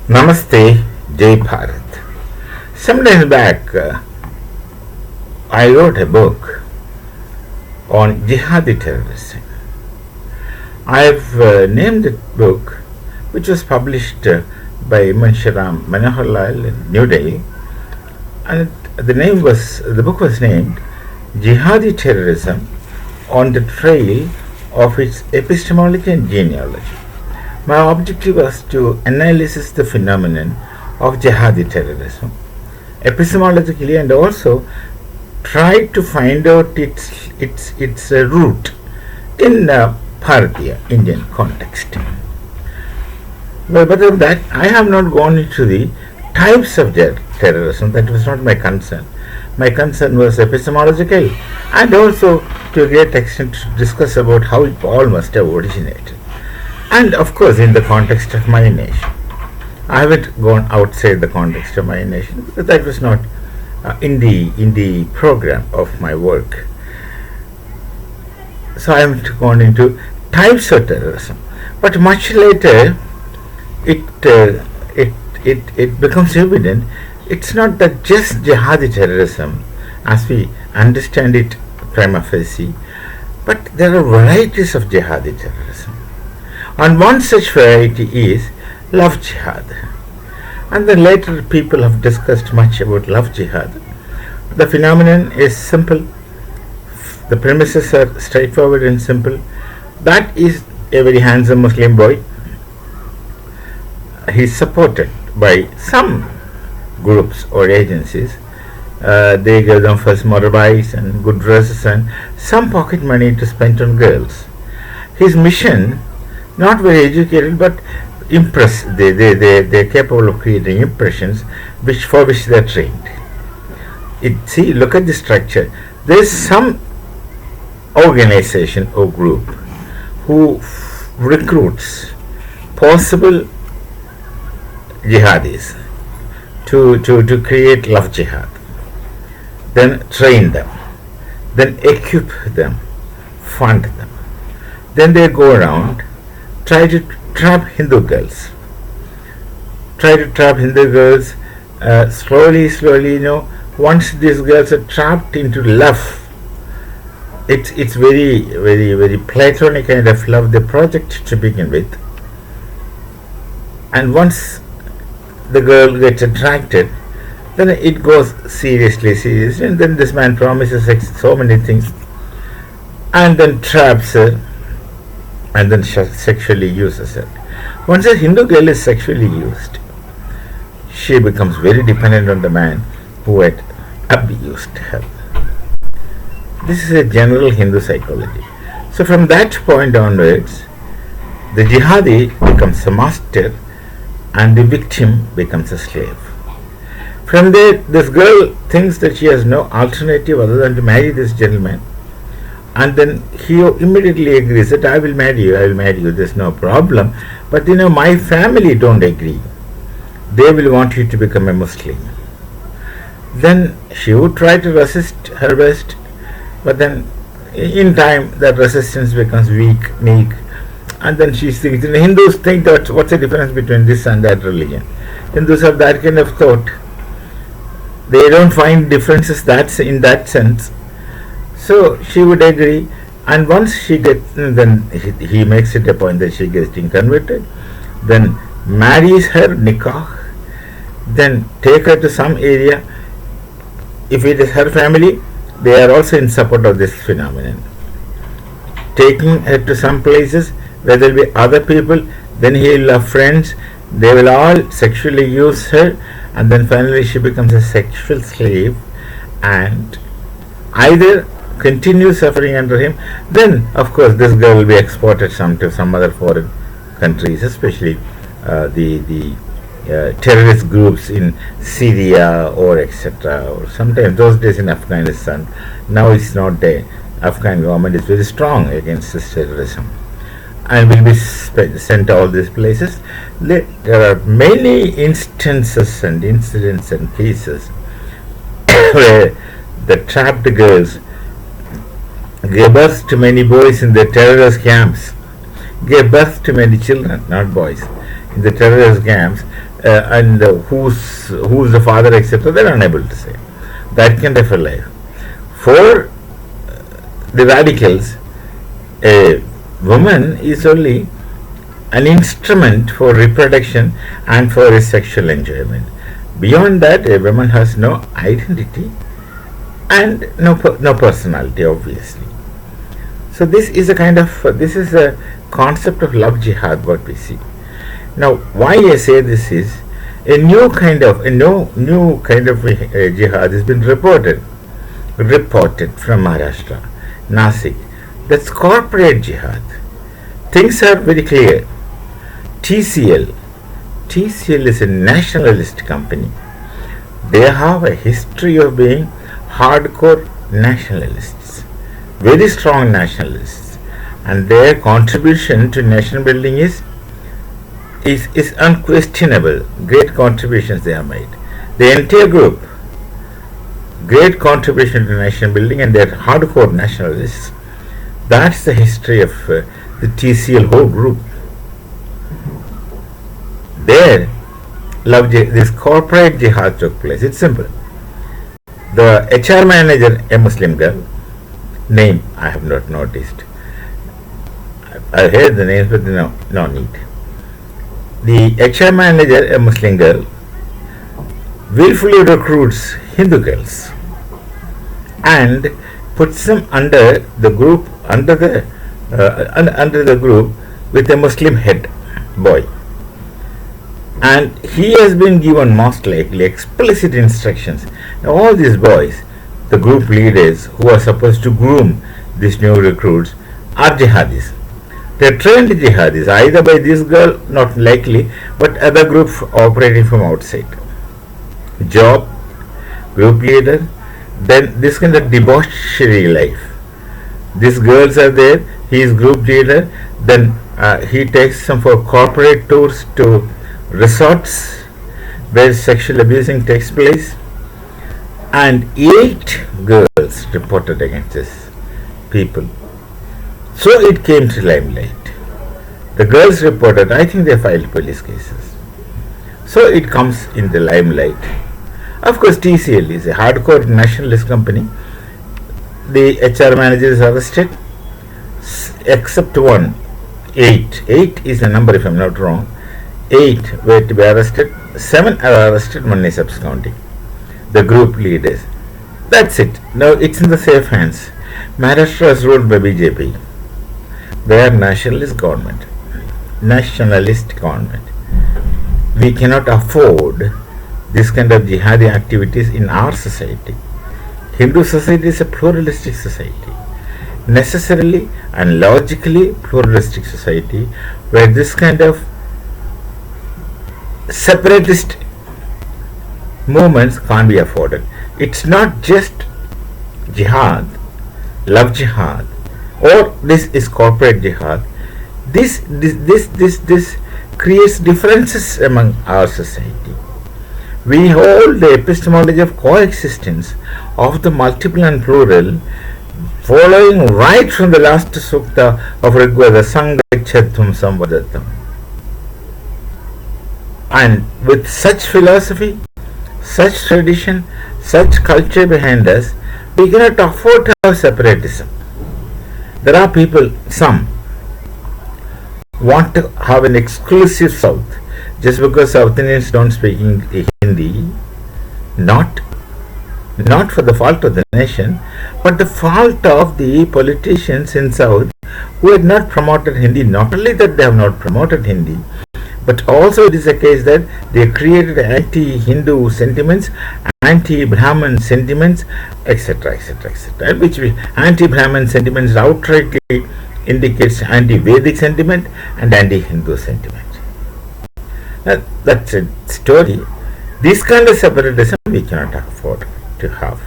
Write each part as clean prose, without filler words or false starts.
Namaste, Jai Bharat. Some days back, I wrote a book on Jihadi terrorism. I've named the book, which was published by Mansharam Manoharlal in New Delhi, and the book was named Jihadi Terrorism on the Trail of its Epistemology and Genealogy. My objective was to analyze the phenomenon of jihadi terrorism epistemologically and also try to find out its root in Bharatiya Indian context. But of that, I have not gone into the types of terrorism. That was not my concern. My concern was epistemological and also to a great extent to discuss about how it all must have originated. And of course, in the context of my nation. I haven't gone outside the context of my nation because that was not in the program of my work. So I haven't gone into types of terrorism. But much later, it becomes evident it's not that just jihadi terrorism as we understand it prima facie, but there are varieties of jihadi terrorism. And one such variety is love jihad. And then later people have discussed much about love jihad. The phenomenon is simple. The premises are straightforward and simple. That is a very handsome Muslim boy. He is supported by some groups or agencies. They give them first motorbikes and good dresses and some pocket money to spend on girls. His mission, not very educated, but impress. They're capable of creating impressions for which they're trained. See, look at the structure. There's some organization or group who recruits possible jihadis to create love jihad, then train them, then equip them, fund them. Then they go around, try to trap Hindu girls. Slowly, once these girls are trapped into love, it's very platonic kind of love, the project to begin with. And once the girl gets attracted, then it goes seriously, and then this man promises so many things, and then traps her, and then sexually uses her. Once a Hindu girl is sexually used, she becomes very dependent on the man who had abused her. This is a general Hindu psychology. So from that point onwards, the jihadi becomes a master and the victim becomes a slave. From there, this girl thinks that she has no alternative other than to marry this gentleman. And then he immediately agrees that I will marry you, there's no problem. But my family don't agree. They will want you to become a Muslim. Then she would try to resist her best, but then in time that resistance becomes weak. And then she thinks, Hindus think that what's the difference between this and that religion? Hindus have that kind of thought. They don't find differences in that sense. So she would agree, and once she gets, then he makes it a point that she gets converted, then marries her, nikah, then take her to some area. If it is her family, they are also in support of this phenomenon. Taking her to some places where there will be other people, then he will have friends, they will all sexually use her, and then finally she becomes a sexual slave and either continue suffering under him. Then of course this girl will be exported to some other foreign countries, especially the terrorist groups in Syria or etc. or sometimes those days in Afghanistan. Now it's not there. Afghan government is very strong against this terrorism and will be sent to all these places. There are many instances and incidents and cases where the trapped girls gave birth to many boys in the terrorist camps, gave birth to many children, not boys, in the terrorist camps, and who's the father, etc. They're unable to say. That kind of a life. For the radicals, a woman is only an instrument for reproduction and for his sexual enjoyment. Beyond that, a woman has no identity and no personality, obviously. So this is a concept of love jihad what we see. Now, why I say this is a new kind of jihad has been reported from Maharashtra, Nasik. That's corporate jihad. Things are very clear. TCL is a nationalist company. They have a history of being hardcore nationalists, very strong nationalists, and their contribution to nation building is unquestionable. Great contributions they have made. The entire group, great contribution to nation building, and they're hardcore nationalists. That's the history of the TCL whole group. There, this corporate jihad took place. It's simple. The HR manager, a Muslim girl, name I have not noticed. I heard the names, but no need. The HR manager, a Muslim girl, willfully recruits Hindu girls and puts them under the group with a Muslim head boy. And he has been given most likely explicit instructions. Now all these boys, the group leaders who are supposed to groom these new recruits, are jihadis. They are trained jihadis, either by this girl, not likely, but other groups operating from outside. Job, group leader, then this kind of debauchery life. These girls are there, he is group leader, then he takes them for corporate tours to resorts where sexual abusing takes place, and 8 girls reported against these people. So it came to limelight. The girls reported, I think they filed police cases. So it comes in the limelight. Of course, TCL is a hardcore nationalist company. The HR manager is arrested, except one. 8 is the number, if I'm not wrong. 8 were to be arrested, 7 are arrested, 1 is absconding. The group leaders. That's it. Now it's in the safe hands. Maharashtra is ruled by BJP. They are nationalist government. We cannot afford this kind of jihadi activities in our society. Hindu society is a pluralistic society. Necessarily and logically pluralistic society, where this kind of separatist movements can't be afforded. It's not just jihad, love jihad, or this is corporate jihad. This creates differences among our society. We hold the epistemology of coexistence of the multiple and plural, following right from the last sukta of Rigveda, Sangachatvam Samvadatam. And with such philosophy, such tradition, such culture behind us, we cannot afford to have separatism. There are people, some want to have an exclusive South just because South Indians don't speak Hindi, not for the fault of the nation, but the fault of the politicians in South who had not promoted Hindi. Not only that they have not promoted Hindi, but also it is a case that they created anti-Hindu sentiments, anti-Brahman sentiments, etc., etc., etc. Which anti-Brahman sentiments outrightly indicates anti-Vedic sentiment and anti-Hindu sentiment. That's a story. This kind of separatism we cannot afford to have.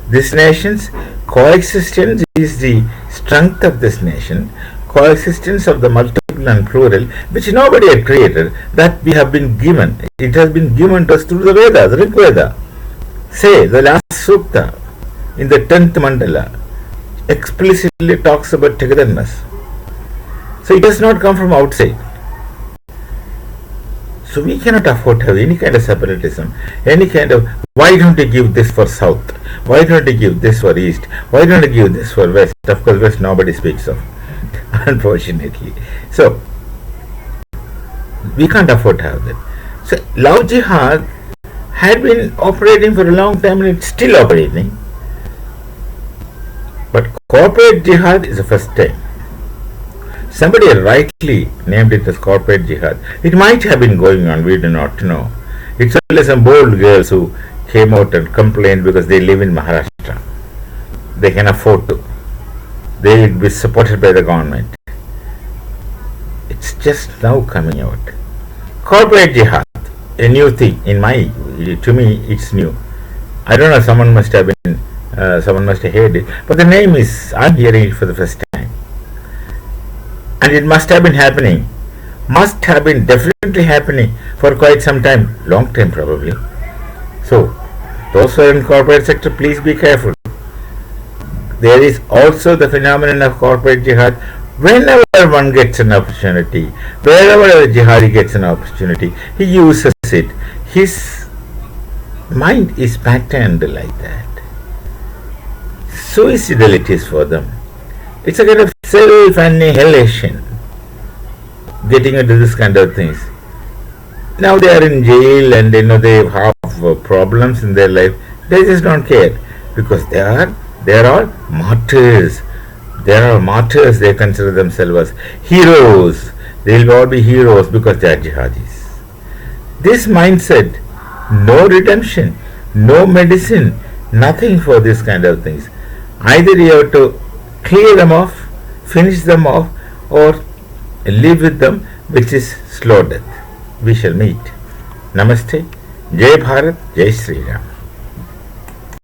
This nation's coexistence is the strength of this nation. Coexistence of the multiple and plural, which nobody had created, that we have been given. It has been given to us through the Vedas, Rig Veda. Say, the last sukta in the 10th mandala explicitly talks about togetherness. So it does not come from outside. So we cannot afford to have any kind of separatism, any kind of why don't you give this for South? Why don't you give this for East? Why don't you give this for West? Of course, West nobody speaks of, unfortunately. So we can't afford to have that. So Love Jihad had been operating for a long time and it's still operating. But corporate jihad is the first time. Somebody rightly named it as corporate jihad. It might have been going on, we do not know. It's only some bold girls who came out and complained because they live in Maharashtra. They can afford to. They will be supported by the government. It's just now coming out. Corporate jihad, a new thing to me it's new. I don't know, someone must have heard it, but the name is, I'm hearing it for the first time. And it must have been definitely happening for quite some time, long time probably. So, those who are in corporate sector, please be careful. There is also the phenomenon of corporate jihad. Whenever one gets an opportunity, wherever a jihadi gets an opportunity, he uses it. His mind is patterned like that. Suicidal it is for them. It's a kind of self-annihilation, getting into this kind of things. Now they are in jail and they have problems in their life. They just don't care because they are martyrs. They are martyrs. They consider themselves as heroes. They will all be heroes because they are jihadis. This mindset, no redemption, no medicine, nothing for this kind of things. Either you have to clear them off, finish them off, or live with them, which is slow death. We shall meet. Namaste. Jai Bharat, Jai Sri Ram.